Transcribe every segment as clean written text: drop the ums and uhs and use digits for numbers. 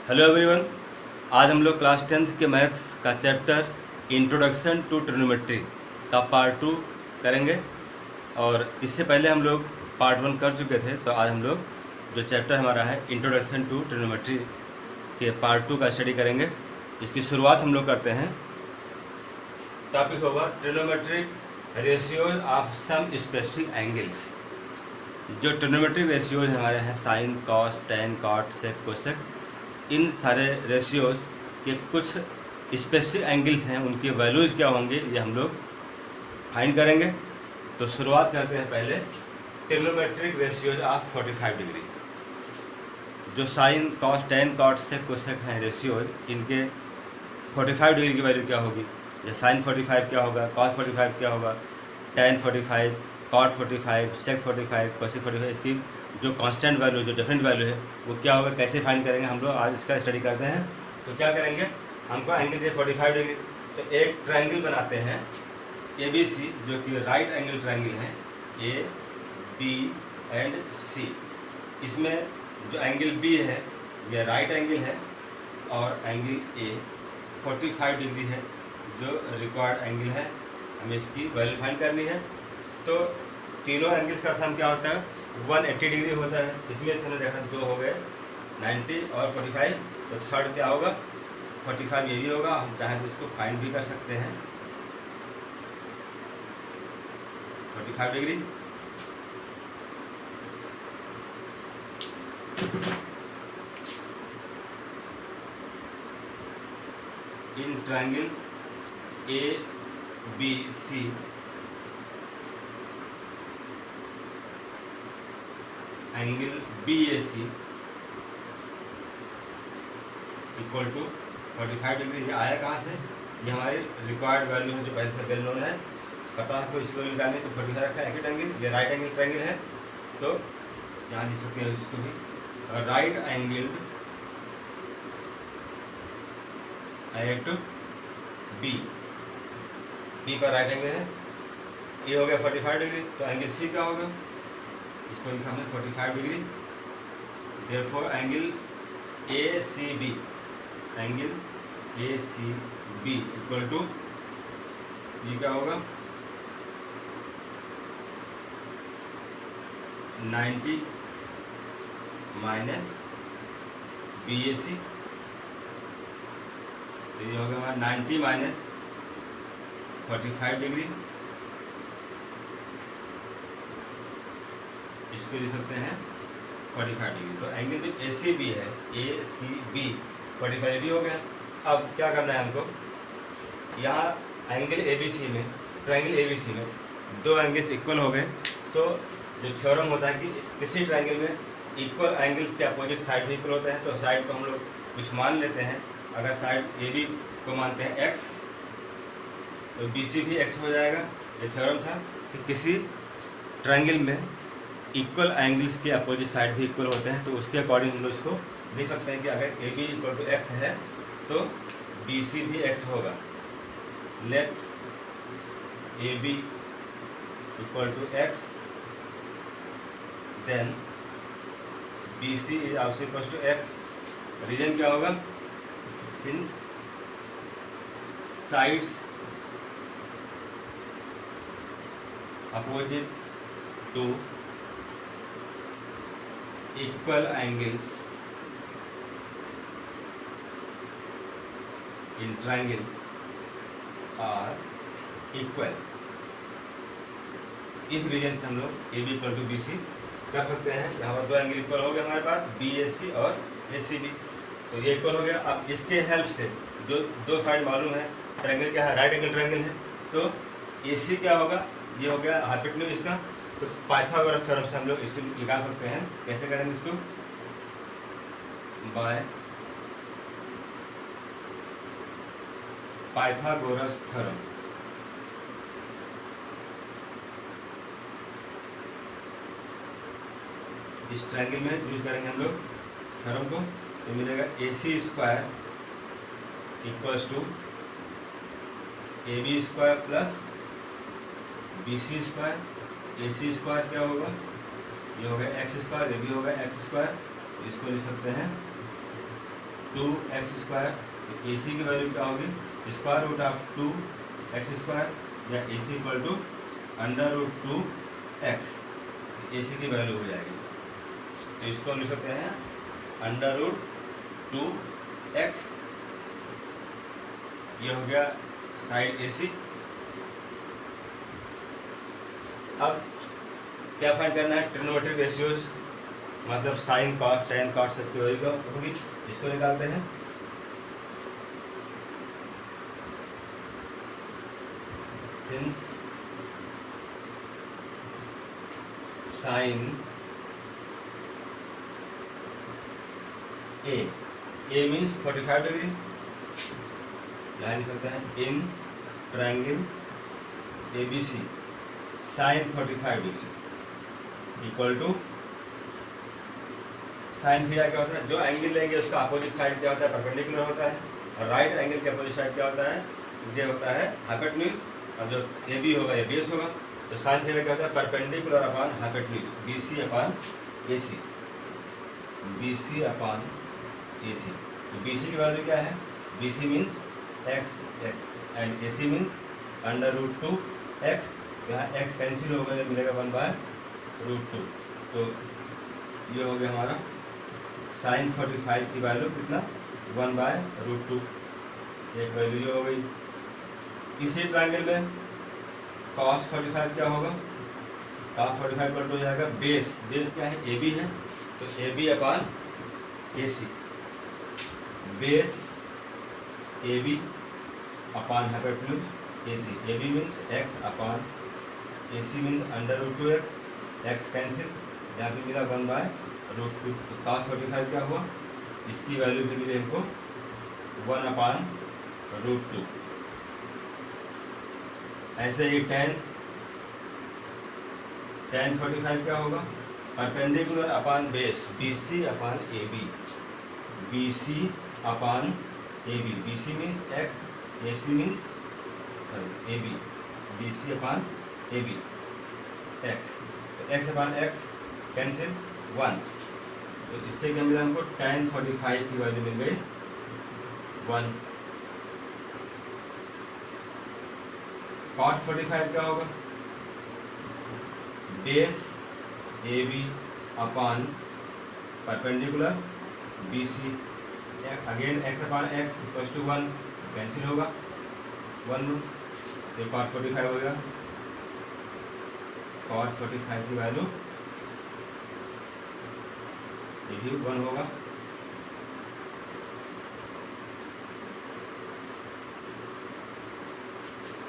Hello everyone. आज हम लोग क्लास 10th के मैथ्स का चैप्टर इंट्रोडक्शन टू ट्रिग्नोमेट्री का पार्ट 2 करेंगे। और इससे पहले हम लोग पार्ट 1 कर चुके थे, तो आज हम लोग जो चैप्टर हमारा है इंट्रोडक्शन टू ट्रिग्नोमेट्री के पार्ट 2 का स्टडी करेंगे। इसकी शुरुआत हम लोग करते हैं। टॉपिक होगा trigonometric ratios of some specific angles. जो ट्रिग्नोमेट्रिक रेशियोज हमारे हैं sine, cos, tan, cot, sec, cosec, इन सारे रेशियोज के कुछ स्पेसिफिक एंगल्स हैं, उनके वैल्यूज़ क्या होंगे ये हम लोग फाइंड करेंगे। तो शुरुआत करते हैं पहले ट्रिग्नोमेट्रिक रेशियोज ऑफ 45 डिग्री। जो sign, cos, tan, cot, sec, cosec हैं रेशियोज, इनके 45 डिग्री की वैल्यू क्या होगी। या साइन 45 क्या होगा, कॉस 45 क्या होगा, टैन 45, कॉट 45, सेक 45, कोसेक 45, इसकी जो कांस्टेंट वैल्यू, जो डिफरेंट वैल्यू है वो क्या होगा, कैसे फाइंड करेंगे हम लोग आज इसका स्टडी करते हैं। तो क्या करेंगे, हमको एंगल है 45 डिग्री, तो एक ट्रायंगल बनाते हैं ABC, जो कि राइट एंगल ट्रायंगल है AB एंड C। इसमें जो एंगल B है यह राइट एंगल है और एंगल A 45 डिग्री है, जो रिक्वायर्ड एंगल है। हमें इसकी वैल्यू फाइंड करनी है। तो तीनों एंगल्स का सम क्या होता है, 180 डिग्री होता है। इसमें से हमने देखा दो हो गए 90 और 45, तो थर्ड क्या होगा 45, ये भी होगा। हम चाहें तो इसको फाइंड भी कर सकते हैं 45 degree. In triangle ABC angle BAC equal to 45 degree. ये आया कहाँ से, ये हमारी रिक्वायर्ड वैल्यू है जो पहले से वेल नोन है, पता है। तो इसको निकालने तो 45 रखा है। एक एंगल, ये राइट एंगल ट्रायंगल है, तो यहाँ लिख सकते हैं इसको भी, राइट एंगल एट B पर राइट एंगल है, ये हो गया 45 डिग्री। तो एंगल C क्या होगा, इसको लिखा हमने 45 degree. Therefore angle ACB, angle ACB equal to ये क्या होगा 90 माइनस BAC। तो ये होगा हमारा 90 माइनस 45 डिग्री। इसको लिख सकते हैं 45 डिग्री। तो एंगल जो ACB है, ACB 45 भी हो गया। अब क्या करना है हमको, यहाँ एंगल ABC में, ट्रायंगल ABC में दो एंगल्स इक्वल हो गए। तो जो थ्योरम होता है कि किसी ट्रायंगल में इक्वल एंगल्स के अपोजिट साइड भी इक्वल होते हैं, तो साइड को हम लोग कुछ मान लेते हैं। अगर साइड AB को मानते हैं x, तो BC भी x हो जाएगा। ये थ्योरम था कि किसी ट्रायंगल में इक्वल एंगल्स के अपोजिट साइड भी इक्वल होते हैं, तो उसके अकॉर्डिंग हम लोग इसको लिख सकते हैं कि अगर AB इक्वल टू x है तो BC भी x होगा। Let AB equal to x, then BC is also equal to x। Reason क्या होगा, since sides opposite to equal angles in triangle are equal। इस रीजन से हम लोग AB इक्वल टू BC कर सकते हैं। यहाँ पर दो एंगल इक्वल हो गए हमारे पास, BAC और ACB, तो ये इक्वल हो गया। अब इसके हेल्प से जो दो साइड मालूम है, ट्रायंगल क्या है, राइट एंगल ट्रायंगल है, तो AC क्या होगा, ये हो गया हाइपोटेन्यूज इसका। तो पाइथागोरस थ्योरम से हम लोग इसे निकाल सकते हैं। कैसे करेंगे इसको, बाय पाइथागोरस थ्योरम। इस ट्रायंगल में यूज करेंगे हम लोग थ्योरम को, तो मिलेगा AC square equals to AB square plus BC square. AC square क्या होगा, ये हो गया एक्स स्क्वायर, ये भी होगा एक्स स्क्वायर, इसको लिख सकते हैं 2x², तो AC की वैल्यू क्या होगी, स्क्वायर रूट ऑफ 2x² या AC equal to √2x, AC की वैल्यू हो जाएगी। तो इसको हम लिख सकते हैं √2x, ये हो गया साइड AC। अब क्या फाइंड करना है, ट्रिग्नोमेट्रिक रेशियोज, मतलब साइन कॉस टेन कॉस सबकी वैल्यू होगी, इसको निकालते हैं। Since sine A means 45 degree, यहाँ लिख सकते हैं in triangle ABC sine 45 degree equal to sine theta क्या होता है, जो एंगल लेंगे उसका अपोजिट साइड क्या होता है, परपेंडिकुलर होता है, और राइट एंगल के अपोजिट साइड क्या होता है, ये होता है हाइपोटेन्यूज, और जो AB होगा ये बेस होगा। तो साइन थीटा क्या होता है, perpendicular upon hypotenuse, BC upon AC, BC upon AC। तो BC की वैल्यू क्या है, BC means x and AC means √2x, यहाँ x कैंसिल हो गया, मिलेगा 1/√2। तो ये हो गया हमारा साइन 45 की वैल्यू कितना, 1/√2, एक वैल्यू ये हो गई। इसी ट्रायंगल में cos 45 क्या होगा, cos 45 पर हो जाएगा बेस क्या है, AB है, तो AB upon AC, base AB upon hypotenuse AC, AB means x upon AC means √2x, x cancel, यहाँ पे मिला 1/√2। तो cos 45 क्या हुआ, इसकी वैल्यू भी मिली हमको 1/√2। ऐसे ही tan 45 क्या होगा, perpendicular upon base BC upon AB, BC upon AB, BC means x, AC means AB, BC upon AB, x, तो x अपॉन x कैंसिल 1, तो इससे क्या मिला हमको, tan 45 की वैल्यू मिल गई 1। cot 45 क्या होगा, base AB upon perpendicular BC, again x upon x equals to 1, cancel होगा 1, तो cot 45 हो गया, cot 45 की वैल्यू ये भी 1 होगा।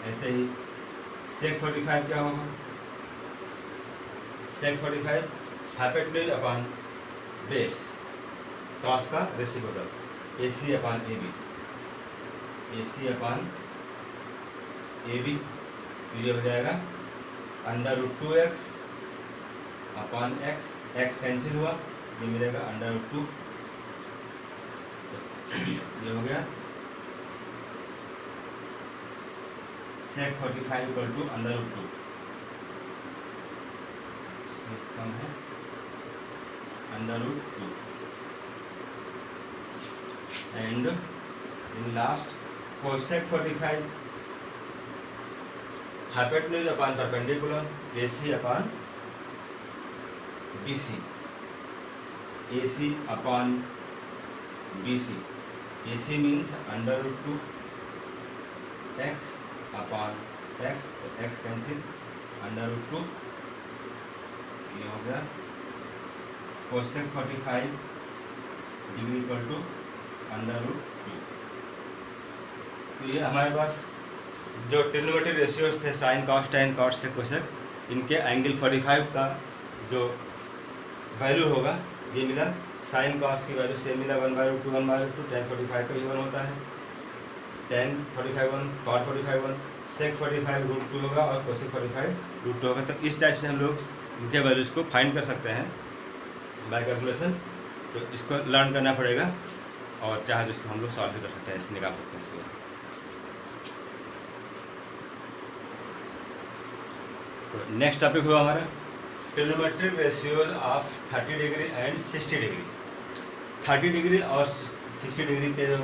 ऐसे ही sec 45 क्या होगा, sec 45 hypotenuse upon base, cos का reciprocal, AC upon AB, AC upon AB, ये हो जाएगा √2x upon x, x cancel हुआ, ये मिलेगा √2, ये हो गया sec 45 इक्वल टू √2, कम है √2, and in last cosec 45 hypotenuse upon perpendicular, AC upon BC, AC upon BC, AC means √2 x upon x, तो x कैंसिल √2, ये हो गया cosec 45 डिग्री इक्वल टू √2। तो ये हमारे पास जो ट्रिग्नोमेट्रिक रेशियोज थे, sine cos tan cos sec cosec, इनके एंगल 45 का जो वैल्यू होगा ये मिला। साइन कॉस की वैल्यू सेम मिला 1/√2 1/√2, tan 45 का भी 1 होता है, tan 45 1, cot 45 1, sec 45 √2 होगा और cosec 45 √2 होगा। तो इस टाइप से हम लोग इनके वैल्यूज़ को फाइंड कर सकते हैं बाय कैलकुलेशन। तो इसको लर्न करना पड़ेगा और चाहे तो इसको हम लोग सॉल्व भी कर सकते हैं, ऐसे निकाल सकते हैं इसको। तो नेक्स्ट टॉपिक हुआ हमारा trigonometric ratios of 30 degree and 60 degree. 30 degree और 60 डिग्री के जो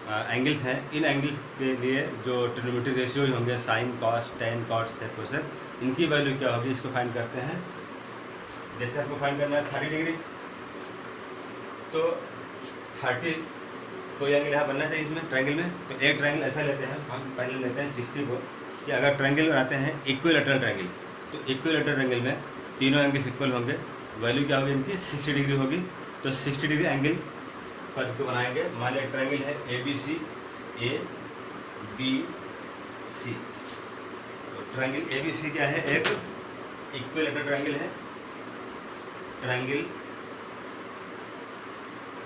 एंगल्स हैं, इन एंगल्स के लिए जो ट्रिग्नोमेट्री रेशियो होंगे sine cos tan cot sec cosec, इनकी वैल्यू क्या होगी इसको फाइंड करते हैं। जैसे आपको फाइंड करना है 30 डिग्री, तो 30 कोई एंगल यहाँ बनना चाहिए इसमें ट्रायंगल में। तो एक ट्रायंगल ऐसा लेते हैं, हम पहले लेते हैं 60 को, कि अगर ट्रायंगल बनाते हैं इक्विलैटरल ट्रायंगल, तो इक्विलैटरल ट्रायंगल में तीनों एंगल्स इक्वल होंगे, वैल्यू क्या होगी इनकी 60 डिग्री होगी। तो 60 डिग्री एंगल पर को बनाएंगे। मान लिया ट्रायंगल है ए बी सी, तो ट्रायंगल ए बी सी क्या है, एक इक्विलैटरल ट्रायंगल है। Triangle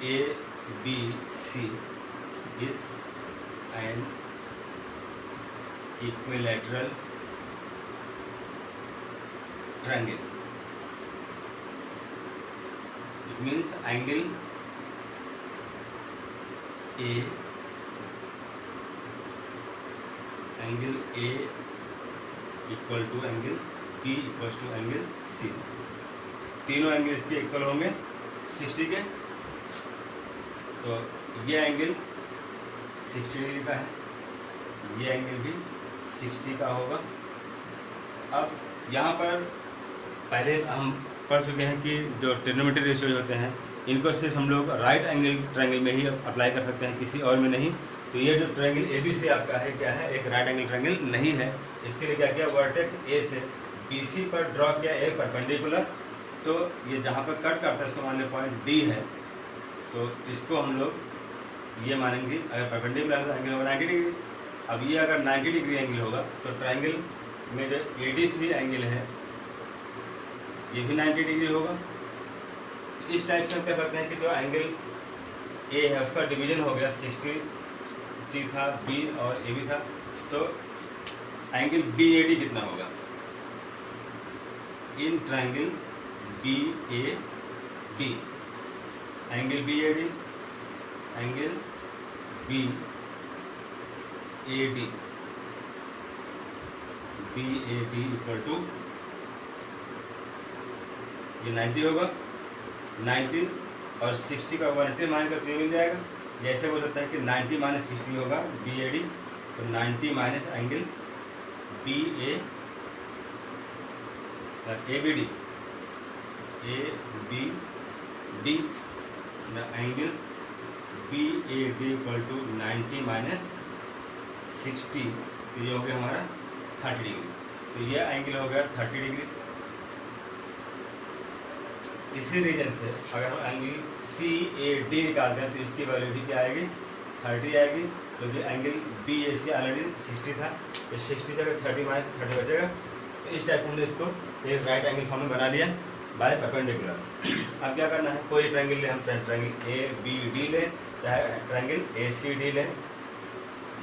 A B C is an equilateral triangle. It means angle A equal to angle B equal to angle C, तीनों एंगल इसके इक्वल होंगे 60 के। तो ये एंगल 60 डिग्री का है, ये एंगल भी 60 का होगा। अब यहाँ पर पहले हम पढ़ चुके हैं कि जो ट्रिग्नोमेट्री रेशियो होते हैं इनको सिर्फ हम लोग राइट एंगल ट्रायंगल में ही अप्लाई कर सकते हैं, किसी और में नहीं। तो ये जो ट्रायंगल ए बी सी आपका है क्या है, एक राइट एंगल ट्रायंगल नहीं है। इसके लिए क्या किया, वर्टेक्स ए से बी सी पर ड्रॉ किया एक परपेंडिकुलर। तो ये जहाँ पर कट करता है इसको मान लो पॉइंट डी है, तो इसको हम लोग ये मानेंगे अगर परपेंडिकुलर है तो एंगल होगा 90 डिग्री। अब ये अगर 90 डिग्री एंगल होगा तो ट्रायंगल में जो ए डी सी एंगल है ये भी 90 डिग्री होगा। इस टाइप से हम कह सकते हैं कि जो एंगल ए है उसका डिवीजन हो गया, 60 सी था, बी और ए बी था, तो एंगल बी ए डी कितना होगा in triangle B A D. Angle B A D, angle B A D, B A D equal to ये 90 होगा। 90 और 60 का 180 मान कर मिल जाएगा। जैसे बोल सकता है कि 90 माइनस 60 होगा बी ए डी, तो 90 minus angle B A B D, A B D, the angle B A D equal to 90 minus 60, तो ये हो गया हमारा 30 डिग्री। तो ये एंगल हो गया 30 डिग्री। इसी रीजन से अगर हम एंगल सी ए डी निकालते हैं तो इसकी वैल्यू भी क्या आएगी, 30 आएगी, क्योंकि एंगल बी ए सी ऑलरेडी 60 था, तो 60 से अगर 30 माइनस 30 बचेगा। तो इस टाइप से हमने इसको एक राइट एंगल फॉर्म में बना लिया बाय परपेंडिकुलर। अब क्या करना है, कोई ट्रायंगल लें, हम ट्रायंगल ए बी डी लें, चाहे ट्रायंगल ए सी डी लें।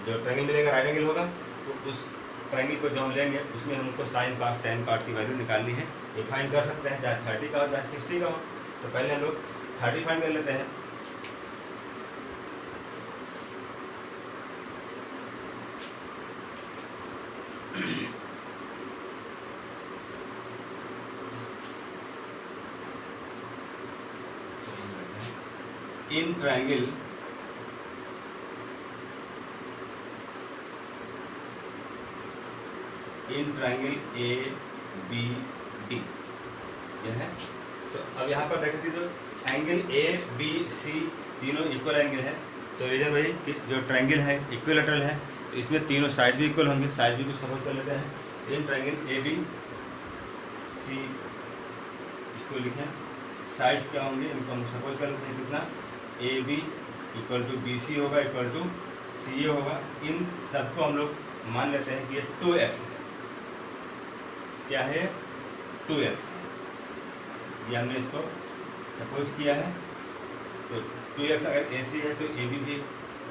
जो ट्रायंगल मिलेगा राइट एंगल होगा, तो उस ट्रायंगल को जो हम लेंगे उसमें हमको साइन कॉस टेन कॉट की वैल्यू निकालनी है। ये फाइंड कर सकते हैं, चाहे 30 का हो चाहे 60 का हो। तो पहले हम लोग 30 फाइंड कर लेते हैं। In triangle A B D ये है। तो अब यहाँ पर देखें कि जो एंगल ए बी सी तीनों इक्वल एंगल है, तो रीजन वही कि जो ट्रायंगल है इक्विलैटरल है, तो इसमें तीनों साइड्स भी इक्वल होंगे। साइड्स भी कुछ सपोज कर लेते हैं। इन ट्रायंगल ए बी सी, इसको लिखें, साइड्स क्या होंगे इनको हम सपोज कर लेते हैं कितना, A B equal to B C होगा इक्वल टू सी ए होगा। इन सबको हम लोग मान लेते हैं कि ये 2x है। क्या है, 2x है। ये हमने इसको सपोज किया है। तो 2x अगर ए सी है तो ए बी भी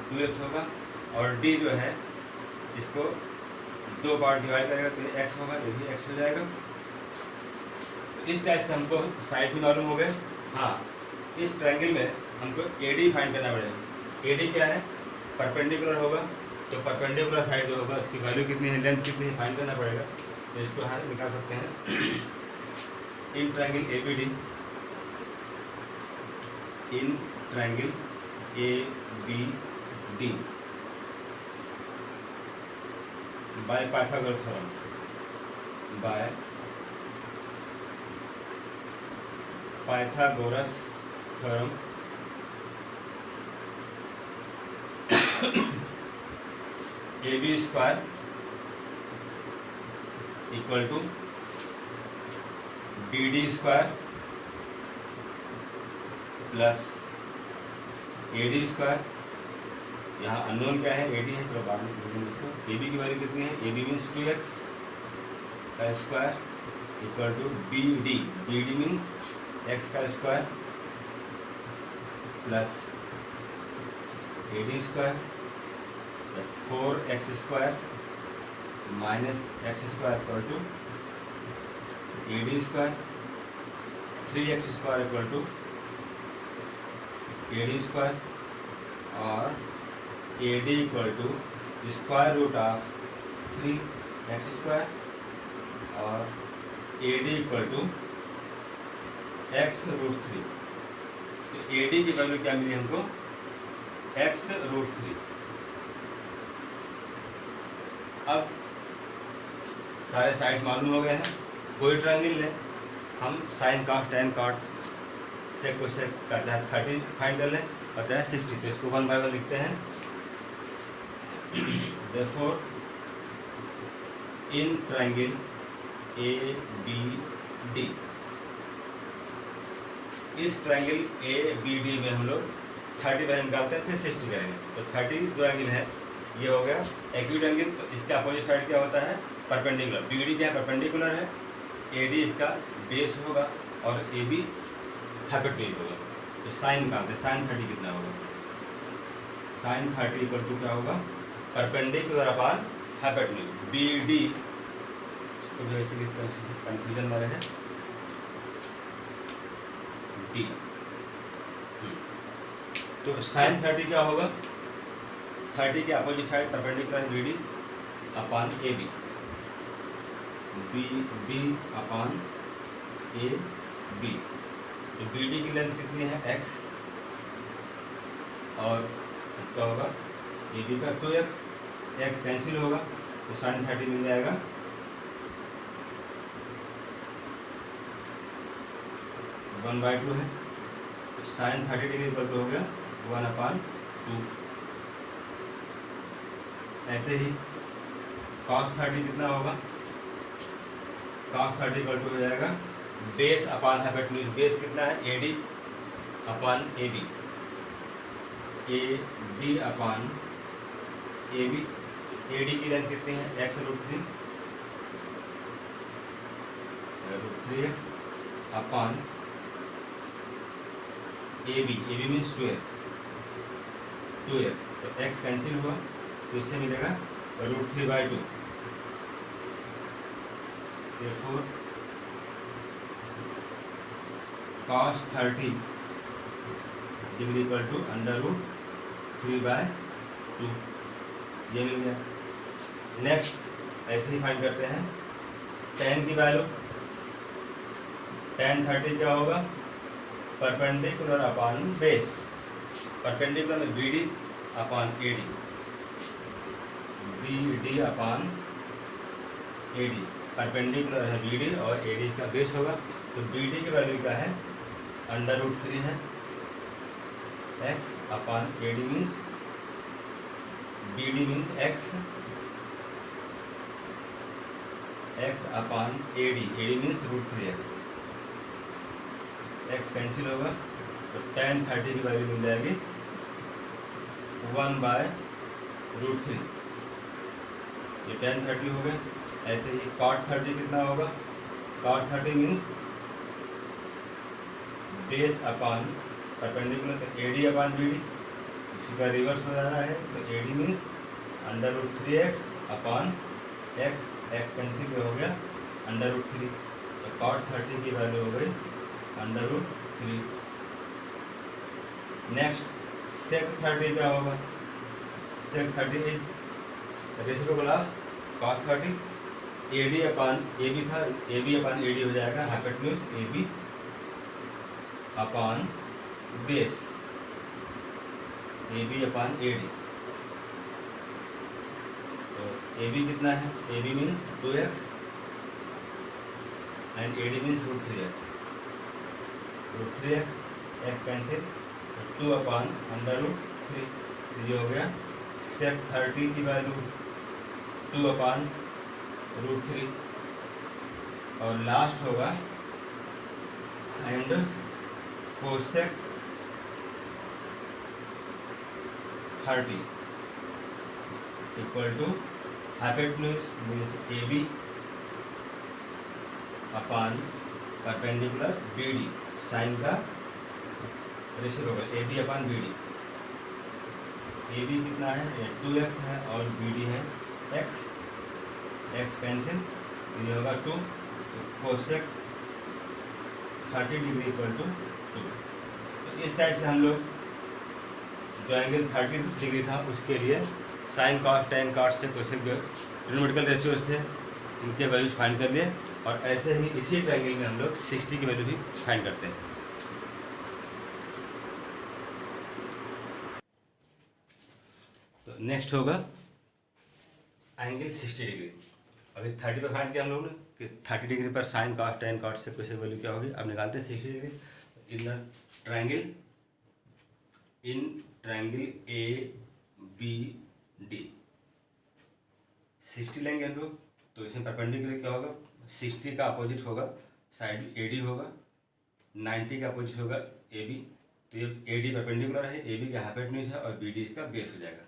2x होगा, और डी जो है इसको 2 पार्ट डिवाइड करेगा तो ये x होगा, ये भी x हो जाएगा। तो इस टाइप से हमको साइड भी मालूम हो गए। हाँ, इस ट्रायंगल में हमको ए डी फाइंड करना पड़ेगा। ए डी क्या है, परपेंडिकुलर होगा, तो परपेंडिकुलर साइड जो होगा उसकी वैल्यू कितनी है, लेंथ कितनी है, फाइंड करना पड़ेगा। तो इसको यहाँ निकाल सकते हैं। In triangle A B D, in triangle A B D by Pythagoras theorem, by Pythagoras theorem A B square equal to B D square plus A D square. यहाँ अननोन क्या है, ए डी है, चलो बाद में देखेंगे इसको। A B की वैल्यू कितनी है, ए बी मीन्स 2x का square equal to B D, B D means x का square plus A D square, 4x square minus x square equal to A D square, 3x square equal to A D square और A D equal to square root of 3x square और A D equal to x root 3। तो A D की value क्या मिली हमको, x root 3। अब सारे sides मालूम हो गए हैं। कोई ट्रायंगल ले, हम साइन कॉस टेन कॉट से को से करते हैं 30 फाइंड कर लें और चाहे 60, तो इसको 1 बाय 1 लिखते हैं। Therefore in triangle A B D, इस ट्रायंगल ए बी डी में हम लोग 30 बाय निकालते हैं, फिर 60 करेंगे। तो 30 जो एंगल है ये हो गया एक्यूट एंगल। तो इसके अपोजिट साइड क्या होता है, परपेंडिकुलर। बी डी क्या परपेंडिकुलर है, ए डी इसका बेस होगा और ए बी हाइपोटेन्यूज होगा। तो साइन निकालते हैं, साइन 30 कितना होगा, साइन 30 इक्वल टू क्या होगा, perpendicular upon hypotenuse. B D इसको भी ऐसे लिखते हैं, कंफ्यूजन में रहे, डी। तो साइन 30 क्या होगा, 30 के अपोजिट साइड परपेंडिकुलर है B D upon A B, B D upon A B. तो बी डी की लेंथ कितनी है, x और इसका होगा ए बी का 2x, x कैंसिल होगा तो साइन 30 मिल जाएगा। वन बाई टू है, तो साइन 30 डिग्री इक्वल टू हो गया 1/2। ऐसे ही cos 30 कितना होगा, cos 30 इक्वल टू हो जाएगा बेस अपॉन हाइपोटेन्यूज। बेस कितना है, A D upon A B, A D upon A B. A D की लेंथ कितनी है, x root 3x upon A B means 2x, तो x कैंसिल हुआ तो इससे मिलेगा रूट 3/2। therefore cos 30 डिग्री इक्वल टू √3/2, ये मिल गया। नेक्स्ट ऐसे ही फाइंड करते हैं tan की वैल्यू। tan 30 क्या होगा, परपेंडिकुलर अपॉन बेस, परपेंडिकुलर में B D upon A D, B D upon A D, perpendicular है बी डी और ए डी का बेस होगा। तो बी डी की वैल्यू क्या है, √3 है, x upon A D means, B D means x upon A D means √3x, x cancel होगा तो tan 30 की वैल्यू मिल जाएगी 1/√3, ये tan 30 हो गए। ऐसे ही cot 30 कितना होगा, cot 30 means base upon perpendicular, तो A D upon B D, इसी का रिवर्स हो रहा है, तो A D means √3x upon x, x cancel हो गया √3, तो cot 30 की वैल्यू हो गई √3। नेक्स्ट sec 30 क्या होगा, sec 30 is reciprocal of cos 30, A D upon A B था, A B upon A D हो जाएगा hypotenuse A B upon base, A B upon A D. तो ए बी कितना है, A B means 2x and A D means √3x। √3x, x cancel, 2 upon √3। तो ये हो गया सेक 30 की वैल्यू 2 अपान √3 और लास्ट होगा and cosec 30 equal to hypotenuse means A B upon perpendicular B D, sine का reciprocal A B upon B D. A B कितना है, 2x है और बी डी है x, x कैंसिल, ये होगा 2, तो कोसेक 30 डिग्री इक्वल टू 2। तो इस टाइप से हम लोग जो एंगल 30 डिग्री था उसके लिए साइन कॉस टेन कॉस से कोसेक जो ट्रिग्नोमेट्रिकल रेशियोज थे इनके वैल्यूज फाइंड कर लिए। और ऐसे ही इसी ट्रायंगल में हम लोग 60 की वैल्यू भी फाइंड करते हैं। तो नेक्स्ट होगा एंगल 60 डिग्री। अभी 30 पर फाइंड किया हम लोगों ने कि 30 डिग्री पर साइन कॉस टेन कॉस से कोसेक वैल्यू क्या होगी। अब निकालते हैं 60 degree in the triangle, in triangle A B D. 60 लेंगे हम लोग तो इसमें परपेंडिकुलर क्या होगा, 60 का अपोजिट होगा साइड ए डी होगा, 90 का अपोजिट होगा ए बी। तो ये ए डी परपेंडिकुलर है, ए बी का हाइपोटेन्यूज है और बी डी इसका बेस हो जाएगा।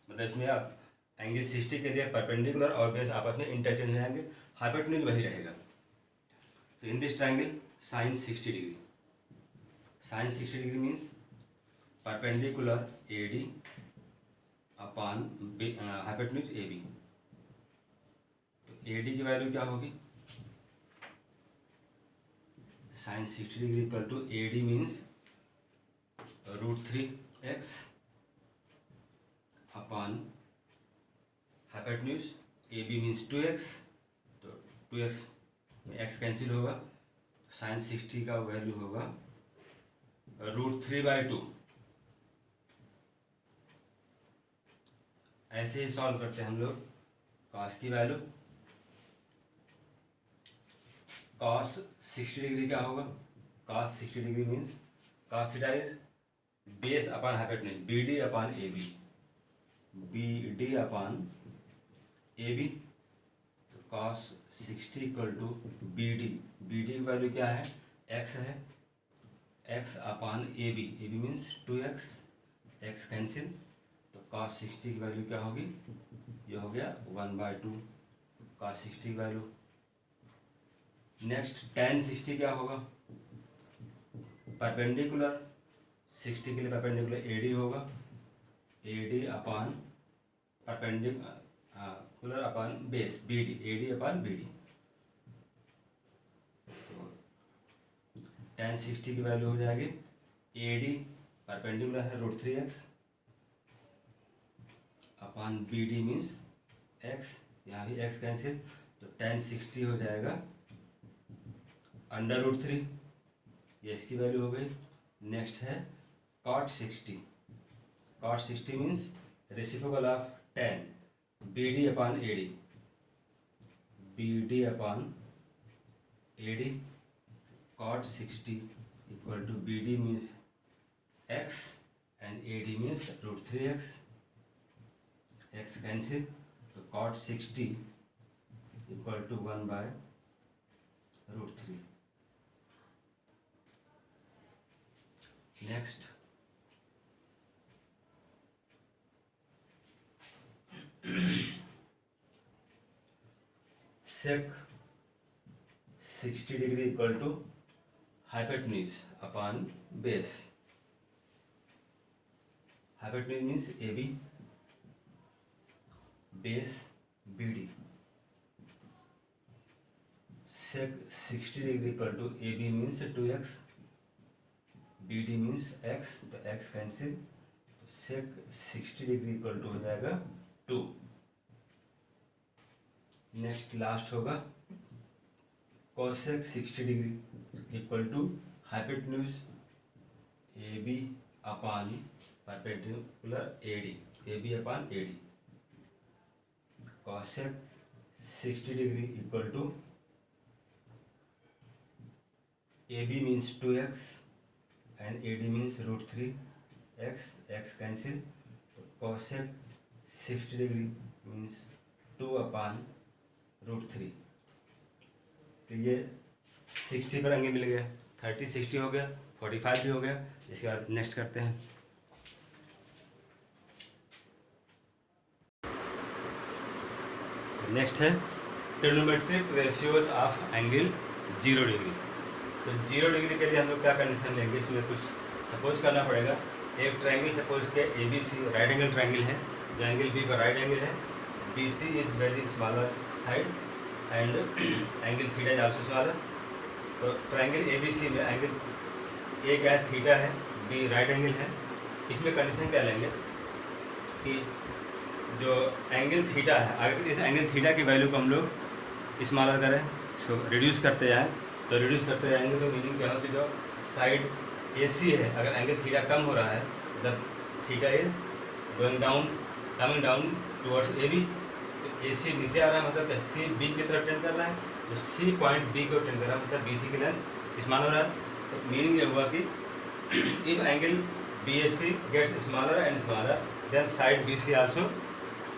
मतलब इसमें आप एंगल 60 के लिए परपेंडिकुलर और बेस आपस में इंटरचेंज हो जाएंगे, हाइपोटेन्यूज वही रहेगा। तो in this triangle sine 60 degree, sine 60 degree means perpendicular A D upon hypotenuse A B. तो ए डी की वैल्यू क्या होगी, sine 60 degree equal to A D means √3x upon hypotenuse A B means 2x। तो 2x में x cancel होगा, sign 60 का value होगा √3/2। ऐसे ही सॉल्व करते हैं हम लोग कॉस की वैल्यू। कॉस 60 डिग्री क्या होगा, cos 60 degree means cos theta is base upon hypotenuse B D upon A B, B D upon A B. तो cos 60 equal to B D, B D की value क्या है, x है, x अपान A B means 2x, x cancel. तो cos 60 की value क्या होगी, ये हो गया 1/2 कॉस 60 की वैल्यू। नेक्स्ट tan 60 क्या होगा, परपेंडिकुलर 60 के लिए परपेंडिकुलर ए डी होगा, A D upon perpendicular upon base B D, A D upon B D. तो tan 60 की वैल्यू हो जाएगी ए डी परपेंडिकुलर है √3x अपान बी डी मीन्स x, यहाँ भी x कैंसिल। तो tan 60 हो जाएगा √3, ये इसकी वैल्यू हो गई। नेक्स्ट है cot 60, cot 60 means reciprocal of tan B D upon A D, B D upon A D. cot 60 equal to B D means x and A D means √3x, x cancel. तो cot 60 equal to 1/√3। Next sec 60 degree equal to hypotenuse upon base. Hypotenuse means A B, base B D. Sec 60 degree equal to A B means 2x, B D means x, तो x cancel. Sec 60 degree equal to हो जाएगा 2। Next last होगा कोसेक 60 degree equal to hypotenuse A B upon perpendicular AD, AB upon AD, cosec 60 degree equal to AB means 2x and AD means √3x, x cancel, तो cosec 60 degree means 2 upon √3। तो ये 60 पर angle मिल गया, 30 60 हो गया, 45 भी हो गया। इसके बाद नेक्स्ट करते हैं। नेक्स्ट है trigonometric ratios of angle 0 degree. तो 0 डिग्री के लिए हम लोग क्या कंडीशन लेंगे, इसमें कुछ सपोज करना पड़ेगा। एक ट्रायंगल सपोज के ABC राइट एंगल ट्रायंगल है, जो एंगल B पर राइट एंगल है, BC is very smaller side and angle theta is also smaller. तो ट्रायंगल ABC में एंगल A क्या है, थीटा है, B राइट एंगल है। इसमें कंडीशन क्या लेंगे कि जो एंगल थीटा है, अगर इस एंगल थीटा की वैल्यू को हम लोग स्मॉलर करें, इसको रिड्यूस करते जाएँ, तो रिड्यूस करते जाएंगे तो मीनिंग क्या हो, जो साइड AC है, अगर एंगल थीटा कम हो रहा है, मतलब theta is going down, coming down towards AB, तो AC नीचे आ रहा है, मतलब C B की तरफ टेंड कर रहा है, तो C पॉइंट B को टेंड कर रहा है, मतलब BC की लेंथ स्मॉल हो रहा है। तो मीनिंग ये हुआ कि if angle BAC gets smaller and smaller, then side BC also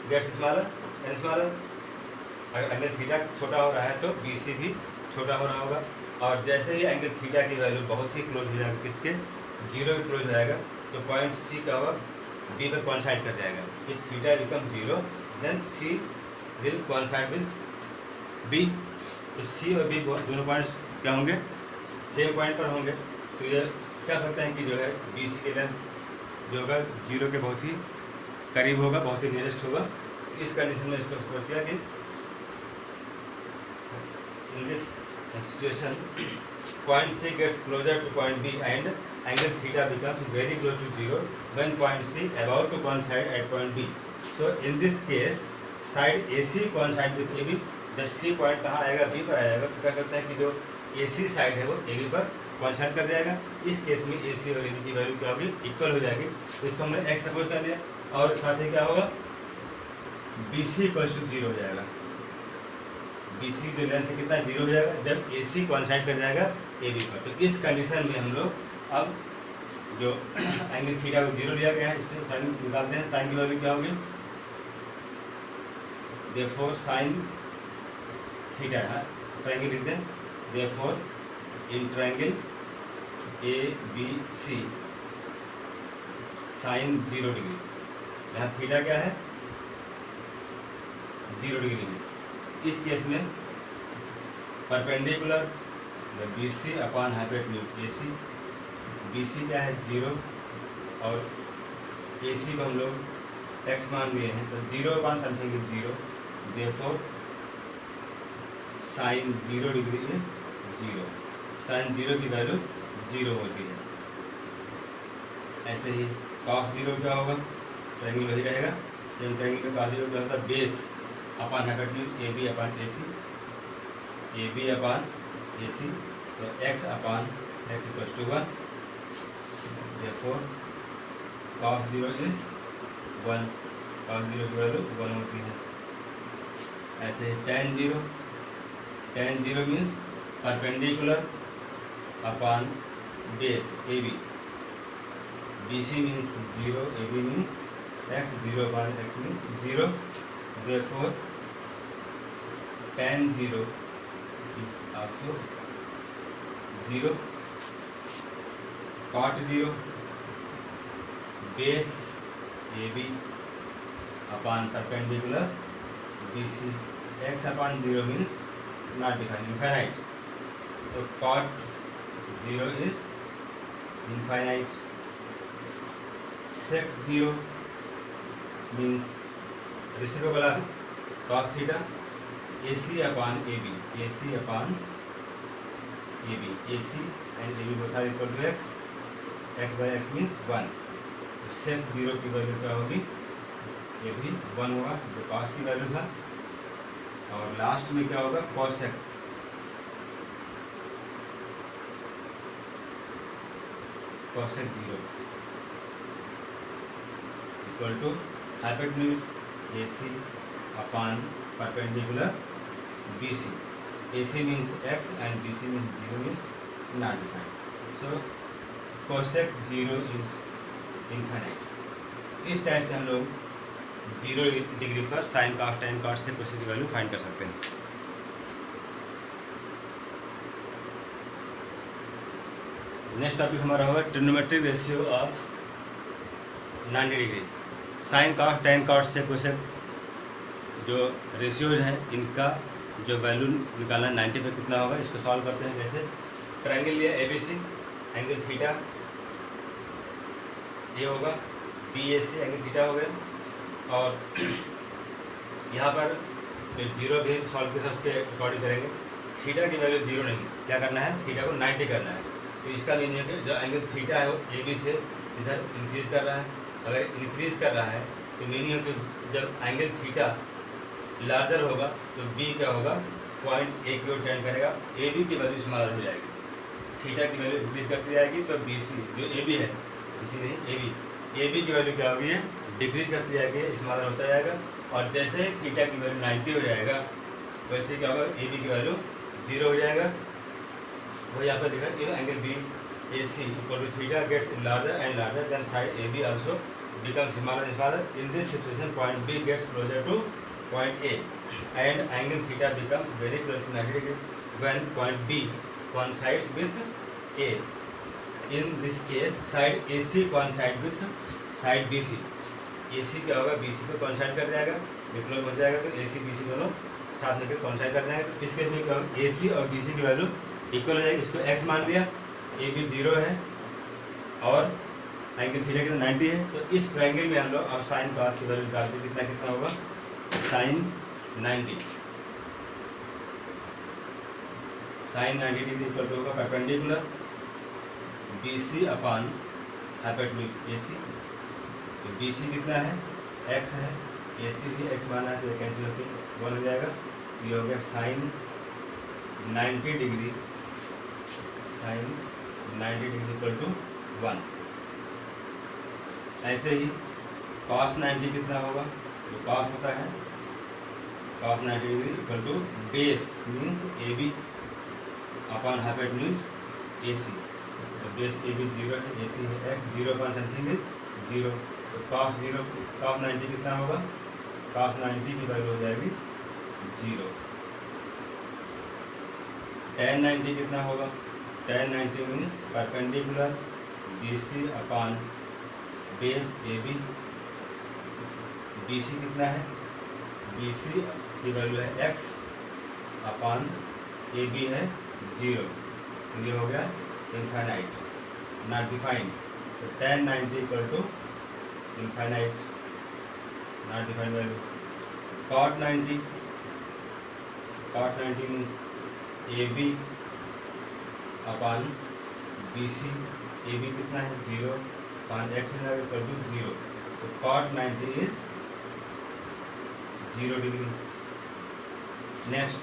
gets smaller and smaller. अगर एंगल थीटा छोटा हो रहा है तो BC भी छोटा हो रहा होगा, और जैसे ही एंगल थीटा की वैल्यू बहुत ही क्लोज हो जाएगा, किसके 0 के क्लोज हो जाएगा, तो पॉइंट C का होगा B पर कोइंसाइड कर जाएगा। If theta become 0 then C will coincide with B। तो C और B दोनों पॉइंट्स क्या होंगे, सेम पॉइंट पर होंगे। तो ये क्या करते हैं कि जो है BC की लेंथ जो होगा 0 के बहुत ही करीब होगा, बहुत ही नियरेस्ट होगा। इस कंडीशन में इसको सपोज किया कि इन this situation point C gets closer to point B and angle theta becomes very close to 0 when point C about to coincide at point B. So in this case side AC coincide with AB, जब C point कहाँ आएगा, B पर आएगा, तो क्या करते हैं कि जो AC साइड है वो AB पर कॉन्साइड कर जाएगा। इस केस में AC और AB की वैल्यू क्या होगी, इक्वल हो जाएगी। तो इसको हमने x सपोज कर लिया, और साथ ही क्या होगा, BC इक्वल्स टू 0 हो जाएगा। BC जो लेंथ कितना 0 हो जाएगा जब AC कॉन्साइड कर जाएगा AB पर। तो इस कंडीशन में हम लोग अब जो एंगल थीटा को 0 लिया गया है, इसमें साइन निकालते हैं। साइन की वैल्यू क्या होगी, देयरफॉर साइन थीटा है, ट्रायंगल लिखते हैं, therefore in triangle ABC sine 0 degree, यहाँ थीटा क्या है 0 डिग्री में। इस केस में perpendicular BC upon hypotenuse AC, BC क्या है 0 और AC को हम लोग x मान लिए हैं, तो 0 upon something is 0, therefore sine 0 degree is 0। Sine 0 की वैल्यू 0 होती है। ऐसे ही कॉस 0 क्या होगा, ट्रायंगल वही रहेगा, सेम ट्रायंगल का कॉस 0 क्या होता है, base upon hypotenuse AB upon AC, AB upon AC, तो x upon x equals to 1, therefore cos 0 is 1, cos 0 की वैल्यू 1 होती है। ऐसे tan 0 means perpendicular upon base AB, BC means 0, AB means x, 0 upon x means 0, therefore tan 0 is also 0, cot 0 base AB upon perpendicular BC, x upon 0 means not defined, infinite, so cot 0 is infinite, sec 0 means reciprocal of cos theta, AC upon AB, AC upon AB, AC and AB both are equal to x, x by x means 1, तो sec 0 की value क्या होगी, ये भी 1 होगा जो cos की value था, और लास्ट में क्या होगा cosec, cosec 0, equal to hypotenuse AC upon perpendicular BC. AC means x and BC means 0 means not defined. So cosec 0 is infinite. इस टाइप से हम लोग 0 डिग्री पर साइन कॉस टेन कॉस से कोसेक की वैल्यू फाइंड कर सकते हैं। नेक्स्ट टॉपिक हमारा होगा trigonometric ratio of 90 degree. Sign cos tan cos से कोसेक जो रेशियोज हैं इनका जो वैल्यू निकालना 90 पे कितना होगा, इसको सॉल्व करते हैं। जैसे ट्रायंगल लिया ABC, एंगल थीटा ये होगा, BAC एंगल थीटा हो गया, और यहाँ पर जो 0 भी सॉल्व के साथ उसके अकॉर्डिंग करेंगे। थीटा की वैल्यू 0 नहीं, क्या करना है, थीटा को 90 करना है। तो इसका मीनिंग है कि जो एंगल थीटा है वो AB से इधर इंक्रीज़ कर रहा है। अगर इंक्रीज़ कर रहा है तो मीनिंग है कि जब एंगल थीटा लार्जर होगा तो B क्या होगा, पॉइंट A की ओर टेंड करेगा, AB की वैल्यू स्मॉलर हो जाएगी। थीटा की वैल्यू इंक्रीज करती जाएगी तो BC जो AB है, BC नहीं AB की वैल्यू क्या होगी, डिक्रीज करती जाएगी, स्मॉलर होता जाएगा। और जैसे ही थीटा की वैल्यू 90 हो जाएगा वैसे क्या होगा, AB की वैल्यू 0 हो जाएगा। वो यहाँ पर लिखा कि angle BAC equal to theta gets larger and larger then side AB also becomes smaller and smaller. In this situation point B gets closer to point A and angle theta becomes very close to 90 degree when point B coincides with A. In this case side AC coincide with side BC. AC क्या होगा, BC पे coincide कर जाएगा, close हो जाएगा, तो AC BC दोनों साथ में coincide कर जाएंगे। तो इस केस में क्या होगा, AC और BC की वैल्यू इक्वल हो जाएगी। इसको x मान लिया, AB 0 है और एंगल थीटा कितना 90 है। तो इस ट्रायंगल में हम लोग अब साइन कॉस की वैल्यू निकालते हैं, कितना होगा, साइन 90 डिग्री इक्वल टू होगा perpendicular BC upon hypotenuse AC। तो BC कितना है, x है, AC भी x माना है तो कैंसिल होकर 1 हो जाएगा। ये हो गया sine 90 degree, sine 90 degree equal to 1। ऐसे ही कॉस 90 कितना होगा, जो कॉस होता है cos 90 degree equal to base means AB upon hypotenuse AC। तो बेस AB 0 है, AC है x, 0 अपॉन समथिंग इज 0। तो कॉस 90 कितना होगा, कॉस 90 की वैल्यू हो जाएगी 0। tan 90 कितना होगा, tan 90 means perpendicular BC upon base AB। BC कितना है, BC की वैल्यू है x अपॉन AB है 0। तो ये हो गया इनफाइनाइट, नॉट डिफाइंड। तो tan 90 equal to infinite, not defined value. cot 90 means AB upon BC। AB कितना है 0 अपॉन x इक्वल टू 0। तो cot 90 is 0 degree. Next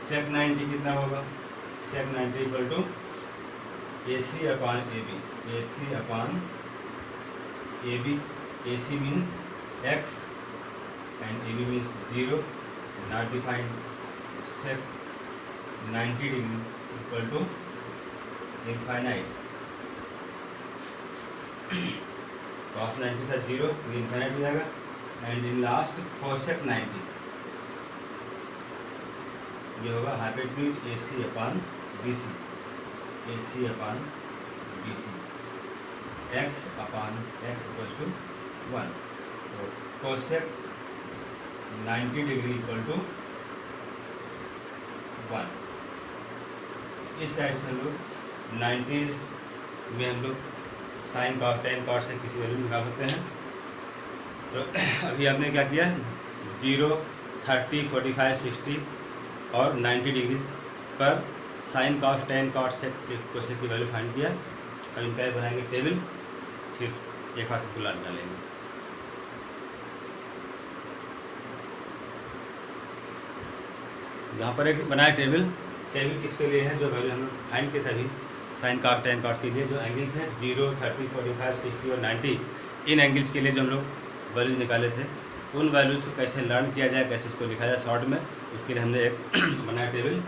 sec 90 कितना होगा, sec 90 equal to AC upon AB, AC upon AB। AC means x and AB means 0, not defined. sec 90 degree equal to infinite. cos 90 था 0, infinite हो जाएगा। And in last cosec 90 ये होगा hypotenuse AC upon BC, AC upon BC, x upon x equal to 1। तो cosec 90 degree equal to 1। इस type से हम लोग 90s में हम लोग साइन कॉस टेन कॉस से किसी वैल्यू निकाल सकते हैं। तो अभी आपने क्या किया, 0, 30, 45, 60 और 90 डिग्री पर साइन कॉस टेन कॉस से कोसेक की वैल्यू फाइंड किया। अब इनका बनाएंगे टेबल, फिर एक हाथ से बुला डालेंगे। यहाँ पर एक बनाया टेबल किसके लिए है, जो वैल्यू हम लोग फाइंड किए थे अभी साइन कॉस टेन कॉस के लिए, जो एंगल्स हैं 0, 30, 45, 60 और 90, इन एंगल्स के लिए जो हम लोग वैल्यूज निकाले थे, उन वैल्यूज़ को कैसे लर्न किया जाए, कैसे इसको लिखा जाए शॉर्ट में, उसके लिए हमने एक बनाया टेबल।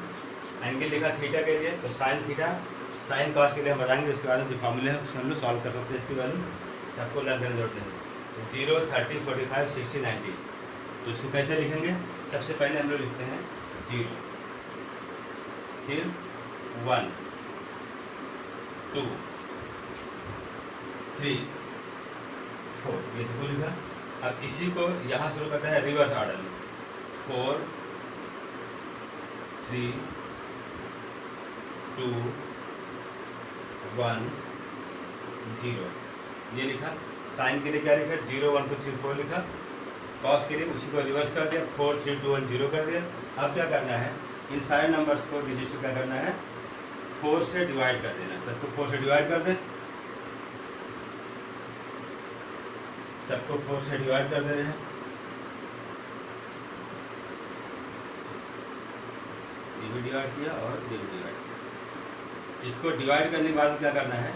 एंगल लिखा थीटा के लिए, तो साइन थीटा साइन कॉस के लिए हम बताएंगे, उसके बाद जो फॉर्मूले हैं उससे हम लोग सॉल्व कर सकते हैं इसकी वैल्यू, सबको लर्न करने जरूरत है। तो 0, 30, 45, 60, 90, तो इसको कैसे लिखेंगे? सबसे पहले हम लोग लिखते हैं 0, फिर 1, 2, 3, 4, ये सबको लिखा। अब इसी को यहाँ शुरू करते हैं रिवर्स ऑर्डर में, 4, 3, 2, 1, 0, ये लिखा। साइन के लिए क्या लिखा? 0, 1, 2, 3, 4 लिखा। कॉस के लिए उसी को रिवर्स कर दिया, 4, 3, 2, 1, 0 कर दिया। अब क्या करना है? इन सारे नंबर्स को डिजिट्स को क्या करना है? 4 से डिवाइड कर देना। सबको 4 से डिवाइड कर दें, सबको 4 से डिवाइड कर दे रहे हैं। ये भी डिवाइड किया और ये भी डिवाइड किया। इसको डिवाइड करने के बाद क्या करना है?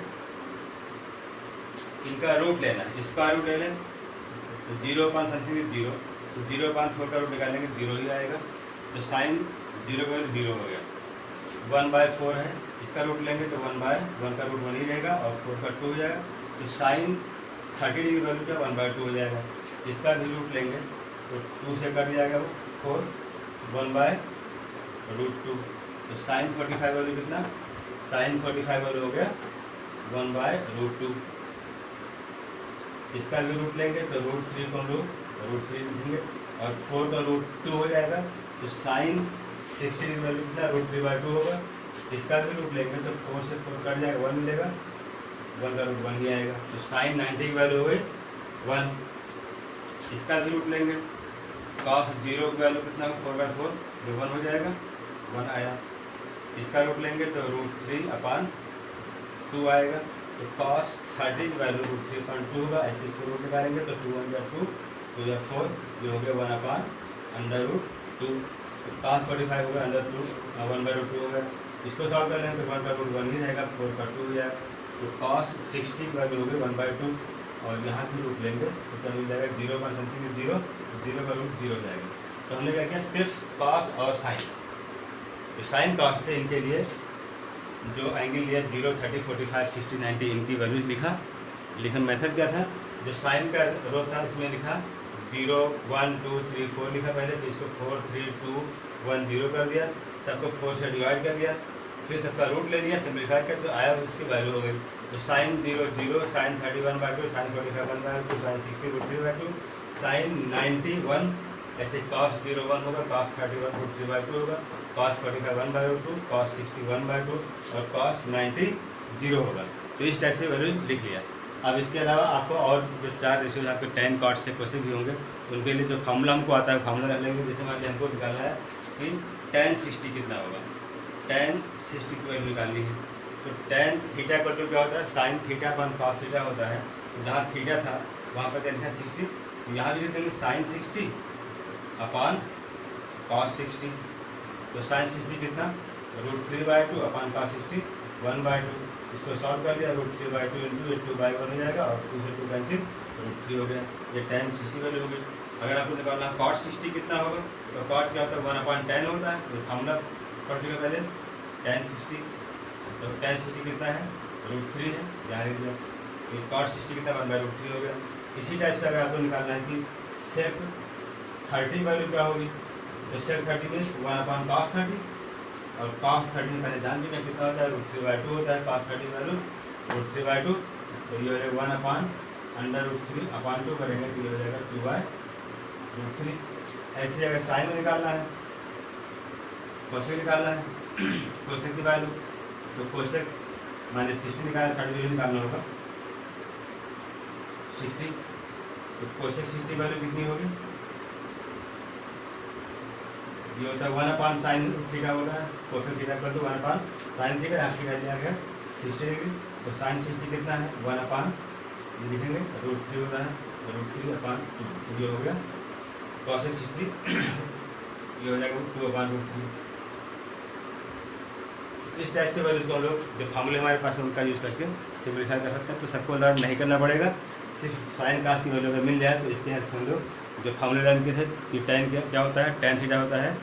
इनका रूट लेना है। इसका रूट ले लें तो 0 पान समथिंग 0, तो 0 पान 4 का रूट निकालेंगे 0 ही आएगा। तो साइन 0 का 0 हो गया। 1/4 है, इसका रूट लेंगे तो 1/1 का रूट 1 ही रहेगा और 4 का 2 हो जाएगा। तो साइन 30 डिग्री वैल्यू का 1/2 हो जाएगा। इसका भी रूट लेंगे तो 2 से कट जाएगा वो 4, 1/√2। तो साइन 45 वैल्यू कितना? साइन 45 वैल्यू हो गया 1/√2। इसका भी रूट लेंगे तो √3 को √3 लिखेंगे और 4 का √2 हो जाएगा। तो साइन 60 डिग्री वैल्यू कितना? √3/2 होगा। इसका भी रूट लेंगे तो 4 से 4 कट जाएगा, 1 मिलेगा, 1 का रूट 1 ही आएगा। तो साइन 90 की वैल्यू हो गई 1। इसका भी रूट लेंगे, कॉस 0 की वैल्यू कितना? 4/4, जो 1 हो जाएगा, 1 आया। इसका रूट लेंगे तो √3/2 आएगा। तो कॉस 30 की वैल्यू √3.2 होगा। ऐसे इसको रूट निकालेंगे तो 2 1 2, 2 4, ये हो गया 1/√2। तो कॉस 45 हो गया √2, 1/√2 हो गया। इसको सॉल्व कर लेंगे तो 1 का रूट 1 ही रहेगा, 4 का 2 हो जाएगा। तो कॉस 60 की वैल्यू हो गई 1/2 और यहाँ भी रूट लेंगे तो क्या मिल जाएगा? 0 पर समथिंग 0, तो 0 का रूट 0 जाएगा। तो हमने क्या किया? सिर्फ कॉस और साइन, जो साइन कॉस थे इनके लिए जो एंगल लिया 0, 30, 45, 60, 90, इनकी वैल्यूज लिखा। लिखन मेथड क्या था? जो साइन का रो था इसमें लिखा 0, 1, 2, 3, 4 लिखा पहले, तो इसको 4, 3, 2, 1, 0 कर दिया। सबको 4 से डिवाइड कर दिया, फिर सबका रूट ले लिया, सिम्प्लीफाई कर तो आया उसकी वैल्यू हो गई। तो sine 0, 0, sine 31/2, sine 45 1/2, sine 60 √3/2, sine 90 1, ऐसे कॉस 0 1 होगा, कॉस 31 √3/2 होगा, कॉस 45 1/2, कॉस 60 1/2 और कॉस 90 0 होगा। तो इस टाइप से वैल्यू लिख लिया। अब इसके अलावा आपको और जो 4 रेशियोज आपके tan cot से कोसे भी होंगे, उनके लिए जो फार्मूला हमको आता है फार्मूला रख लेंगे। जैसे मान लीजिए हमको निकालना है कि tan 60 कितना होगा, tan 60 की वैल्यू निकालनी है। तो tan थीटा का क्या होता है? साइन थीटा अपन कॉस थीटा होता है। जहाँ थीटा था वहाँ पर क्या लिखा 60, तो यहाँ भी लिख देंगे साइन 60 अपॉन कॉस 60। तो साइन 60 कितना? √3/2 अपॉन कॉस 60 1/2। इसको सॉल्व कर दिया, √3/2 इंटू 2/1 हो जाएगा और 2 से 2 कैंसिल, √3 हो गया। ये tan 60 वैल्यू हो गई। अगर आपको निकालना cot 60 कितना होगा, तो cot क्या होता है? 1/10 होता है। तो फार्मूला पढ़ चुके पहले, tan 60। तो tan 60 कितना है? √3 है, यहाँ लिख दिया। तो cot 60 कितना? 1/√3 हो गया। इसी टाइप से अगर आपको निकालना है कि sec 30 वैल्यू क्या होगी, तो sec 30 मीन्स 1/cos 30 और cos 30 पहले जान चुके कितना होता है? √3/2 होता है। cos 30 वैल्यू √3/2, तो ये हो जाएगा 1/√3/2 करेंगे तो ये हो जाएगा 2/√3। ऐसे अगर साइन में निकालना है, कोसेक निकालना है, कोसेक की वैल्यू, तो कोसेक माइनस 60 निकालना, 30 निकालना होगा 60। तो कोसेक 60 वैल्यू कितनी होगी? ये होता है 1/sin थीटा होता है। कोसेक थीटा कर दो 1/sin थीटा, यहाँ थीटा दिया गया 60 डिग्री। तो sin 60 कितना है? 1/, लिखेंगे √3 होता है, √3/2 ये हो गया। कोसेक 60 ये हो जाएगा 2/√3। इस टाइप से वैल्यूज़ को हम लोग जो फार्मूले हमारे पास है उनका यूज़ करके सिंप्लीफाई कर सकते हैं। तो सबको लर्न नहीं करना पड़ेगा, सिर्फ साइन कास की वैल्यू अगर मिल जाए तो इसके हेल्प से हम लोग जो फार्मूले लर्न किए थे कि tan क्या होता है, tan थीटा होता है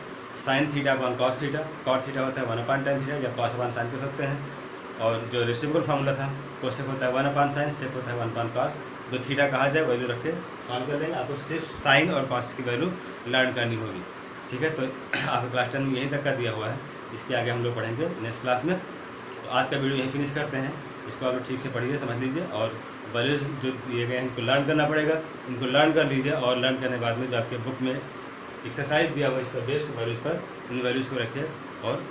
sine theta upon cos theta, cos theta होता है 1 अपॉन tan थीटा या कॉस अपॉन साइन कर सकते हैं। और जो रेसिप्रोकल फार्मूला था कोसेक होता है 1 अपॉन साइन, सेक होता है 1 अपॉन कॉस। जो थीटा कहा जाए वैल्यू रख के सॉल्व कर देंगे। आपको सिर्फ साइन और कॉस की वैल्यू लर्न करनी होगी, ठीक है। तो आपको क्लास 10 में यहीं तक का दिया हुआ है, इसके आगे हम लोग पढ़ेंगे नेक्स्ट क्लास में। तो आज का वीडियो यहीं फिनिश करते हैं। इसको आप लोग ठीक से पढ़िए, समझ लीजिए और वैल्यूज जो दिए गए हैं इनको लर्न करना पड़ेगा, इनको लर्न कर लीजिए। और लर्न करने के बाद में जो आपके बुक में एक्सरसाइज दिया हुआ है इस पर बेस्ड वैल्यूज़ पर इन वैल्यूज़ को रखिए और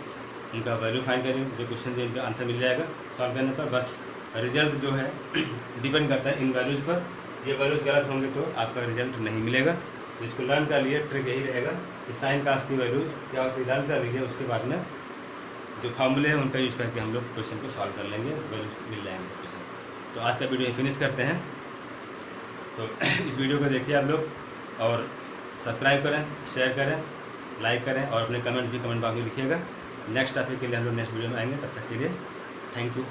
उनका वैल्यू फाइंड करिए। जो क्वेश्चन दिए उनका आंसर मिल जाएगा सॉल्व करने पर। बस रिजल्ट जो है डिपेंड करता है इन वैल्यूज़ पर। ये वैल्यूज़ गलत होंगे तो आपका रिजल्ट नहीं मिलेगा। इसको लर्न कर लिए, ट्रिक यही रहेगा कि साइन कास की वैल्यू क्या होती है लर्न कर लीजिए। उसके बाद में जो फार्मूले हैं उनका यूज़ करके हम लोग क्वेश्चन को सॉल्व कर लेंगे, वैल्यू मिल जाएंगे सब क्वेश्चन। तो आज का वीडियो फिनिश करते हैं। तो इस वीडियो को देखिए आप लोग और सब्सक्राइब करें, शेयर करें, लाइक करें और अपने कमेंट भी कमेंट बॉक्स में लिखिएगा। नेक्स्ट टॉपिक के लिए हम लोग नेक्स्ट वीडियो में आएंगे। तब तक के लिए थैंक यू।